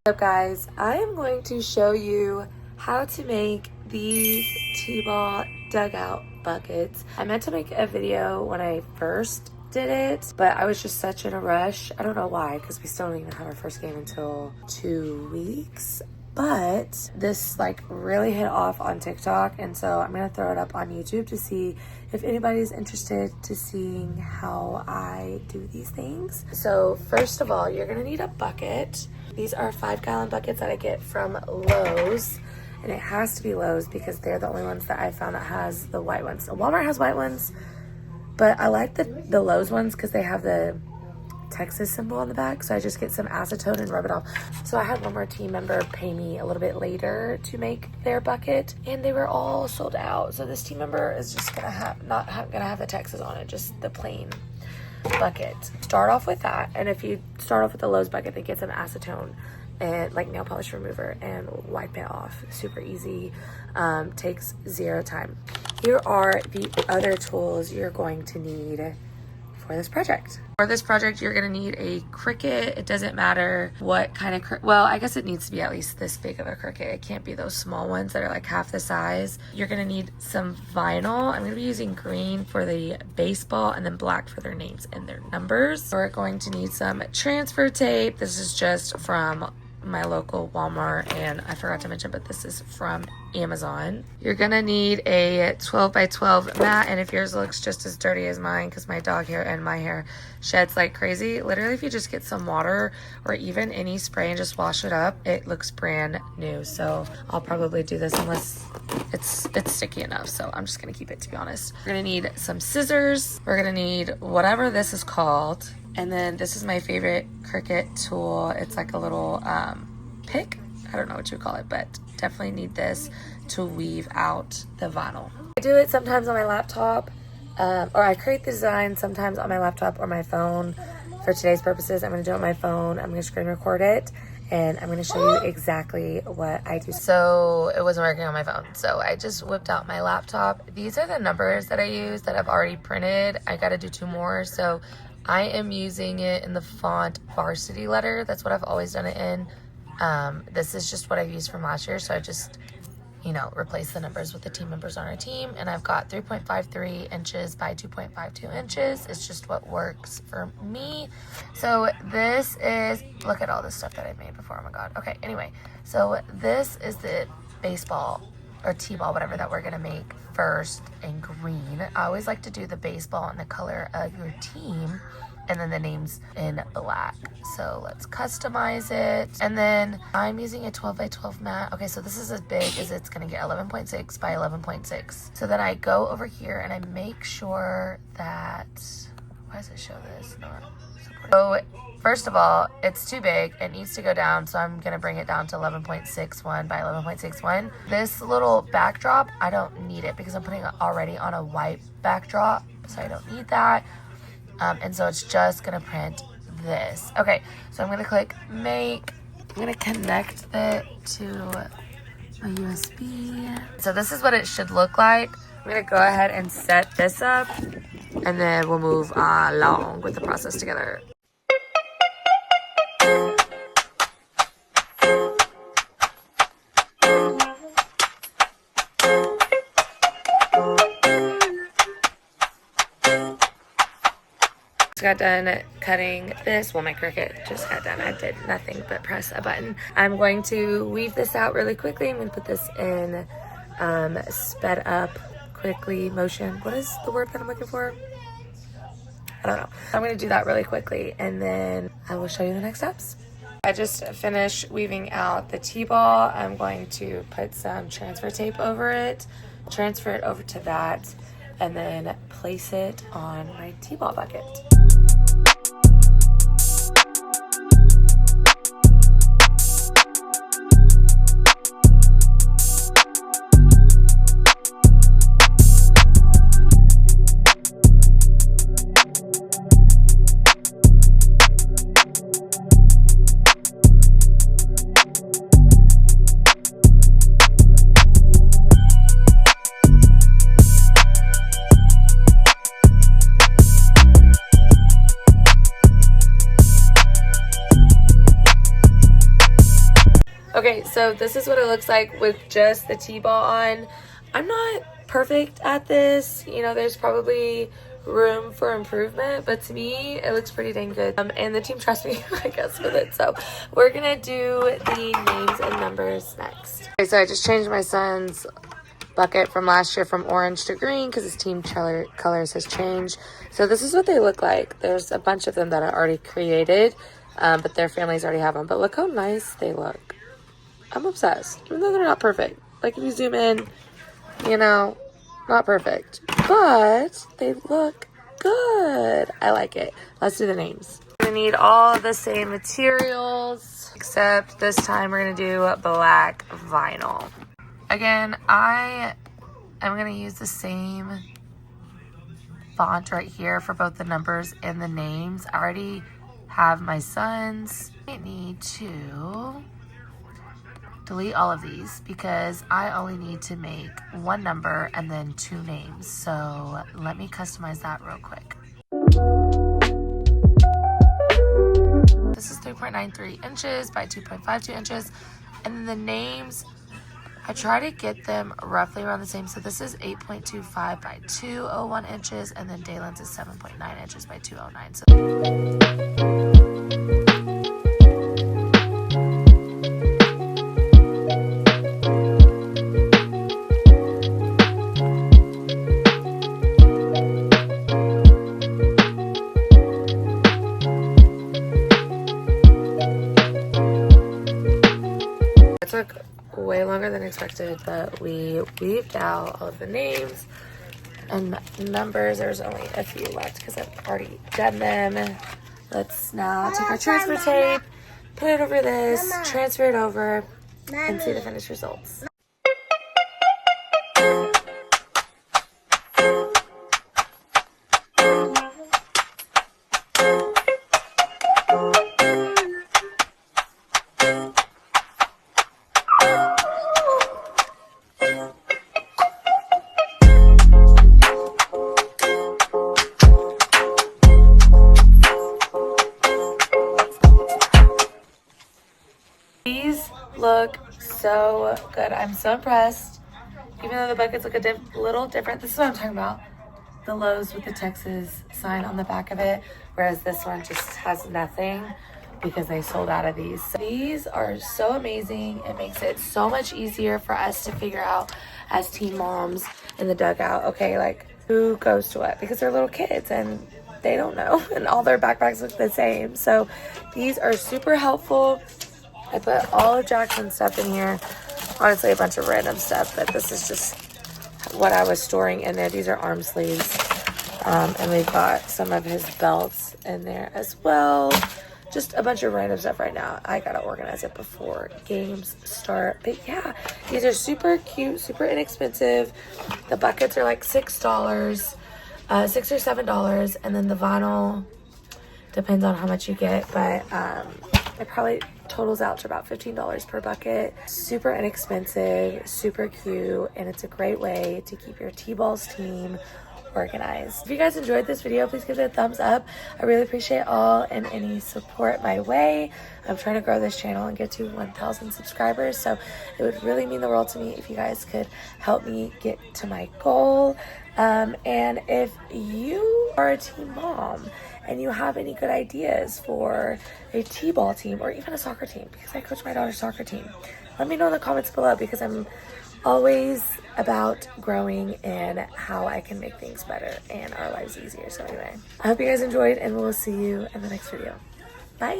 What's up guys, I am going to show you how to make these T-ball dugout buckets. I meant to make a video when I first did it, but I was just such in a rush. I don't know why, because we still don't even have our first game until 2 weeks. But this like really hit off on TikTok, and so I'm gonna throw it up on YouTube to see if anybody's interested to seeing how I do these things. So first of all, you're gonna need a bucket. These are 5-gallon buckets that I get from Lowe's, and it has to be Lowe's because they're the only ones that I found that has the white ones. Walmart has white ones, but I like the Lowe's ones because they have the Texas symbol on the back, so I just get some acetone and rub it off. So I had one more team member pay me a little bit later to make their bucket, and they were all sold out. So this team member is just gonna not gonna have the Texas on it, just the plain bucket. Start off with that, and if you start off with the Lowe's bucket, they get some acetone and like nail polish remover and wipe it off. Super easy, takes 0 time. Here are the other tools you're going to need for this project. For this project, you're gonna need a Cricut. It doesn't matter what kind of well, I guess it needs to be at least this big of a Cricut. It can't be those small ones that are like half the size. You're gonna need some vinyl. I'm gonna be using green for the baseball and then black for their names and their numbers. We're going to need some transfer tape. This is just from my local Walmart, and I forgot to mention, but this is from Amazon. You're gonna need a 12 by 12 mat, and if yours looks just as dirty as mine, because my dog hair and my hair sheds like crazy, literally if you just get some water or even any spray and just wash it up, it looks brand new. So I'll probably do this unless it's sticky enough, so I'm just gonna keep it, to be honest. We're gonna need some scissors. We're gonna need whatever this is called. And then this is my favorite Cricut tool. It's like a little pick. I don't know what you would call it, but definitely need this to weave out the vinyl. I do it sometimes on my laptop, or I create the design sometimes on my laptop or my phone. For today's purposes, I'm gonna do it on my phone. I'm gonna screen record it, and I'm gonna show you exactly what I do. So it wasn't working on my phone, so I just whipped out my laptop. These are the numbers that I use that I've already printed. I gotta do 2 more, so I am using it in the font Varsity Letter. That's what I've always done it in. This is just what I've used from last year, so I just, you know, replace the numbers with the team members on our team. And I've got 3.53 inches by 2.52 inches. It's just what works for me. So this is, look at all this stuff that I made before. Oh my God. Okay, anyway, so this is the baseball or T-ball, whatever, that we're gonna make first in green. I always like to do the baseball in the color of your team and then the names in black. So let's customize it. And then I'm using a 12 by 12 mat. Okay, so this is as big as it's gonna get, 11.6 by 11.6. So then I go over here and I make sure that, why does it show this? Not supported. So first of all, it's too big. It needs to go down, so I'm gonna bring it down to 11.61 by 11.61. This little backdrop, I don't need it because I'm putting it already on a white backdrop, so I don't need that. And so it's just gonna print this. Okay, so I'm gonna click make. I'm gonna connect it to my USB. So this is what it should look like. I'm gonna go ahead and set this up, and then we'll move along with the process together. Got done cutting this. Well, my Cricut just got done. I did nothing but press a button. I'm going to weave this out really quickly. I'm going to put this in sped up quickly motion. What is the word that I'm looking for? I don't know. I'm going to do that really quickly, and then I will show you the next steps. I just finished weaving out the T-ball. I'm going to put some transfer tape over it, transfer it over to that, and then place it on my T-ball bucket. so this is what it looks like with just the T-ball on. I'm not perfect at this. You know, there's probably room for improvement, but to me it looks pretty dang good, and the team trusts me I guess with it. So we're gonna do the names and numbers next. Okay, so I just changed my son's bucket from last year from orange to green because his team colors has changed. So this is what they look like. There's a bunch of them that are already created, but their families already have them. But look how nice they look. I'm obsessed, even though they're not perfect. Like if you zoom in, you know, not perfect, but they look good. I like it. Let's do the names. We need all the same materials, except this time we're gonna do black vinyl. Again, I am gonna use the same font right here for both the numbers and the names. I already have my son's. I need to delete all of these because I only need to make one number and then 2 names. So let me customize that real quick. This is 3.93 inches by 2.52 inches. And then the names, I try to get them roughly around the same. So this is 8.25 by 201 inches. And then Dalen's is 7.9 inches by 209. So took way longer than expected, but we weaved out all of the names and numbers. There's only a few left because I've already done them. Let's now take our transfer tape, put it over this, transfer it over, and see the finished results. These look so good. I'm so impressed. Even though the buckets look a little different, this is what I'm talking about. The Lowe's with the Texas sign on the back of it, whereas this one just has nothing because they sold out of these. So these are so amazing. It makes it so much easier for us to figure out as teen moms in the dugout, okay, like who goes to what, because they're little kids and they don't know, and all their backpacks look the same. So these are super helpful. I put all of Jackson's stuff in here. Honestly, a bunch of random stuff, but this is just what I was storing in there. These are arm sleeves. And we've got some of his belts in there as well. Just a bunch of random stuff right now. I gotta organize it before games start. But yeah, these are super cute, super inexpensive. The buckets are like $6, $6 or $7. And then the vinyl depends on how much you get, but it probably totals out to about $15 per bucket. Super inexpensive, super cute, and it's a great way to keep your T-balls team organized. If you guys enjoyed this video, please give it a thumbs up. I really appreciate all and any support my way. I'm trying to grow this channel and get to 1,000 subscribers, so it would really mean the world to me if you guys could help me get to my goal. And if you are a teen mom and you have any good ideas for a T-ball team or even a soccer team, because I coach my daughter's soccer team, let me know in the comments below, because I'm always about growing and how I can make things better and our lives easier. So anyway, I hope you guys enjoyed, and we'll see you in the next video. Bye.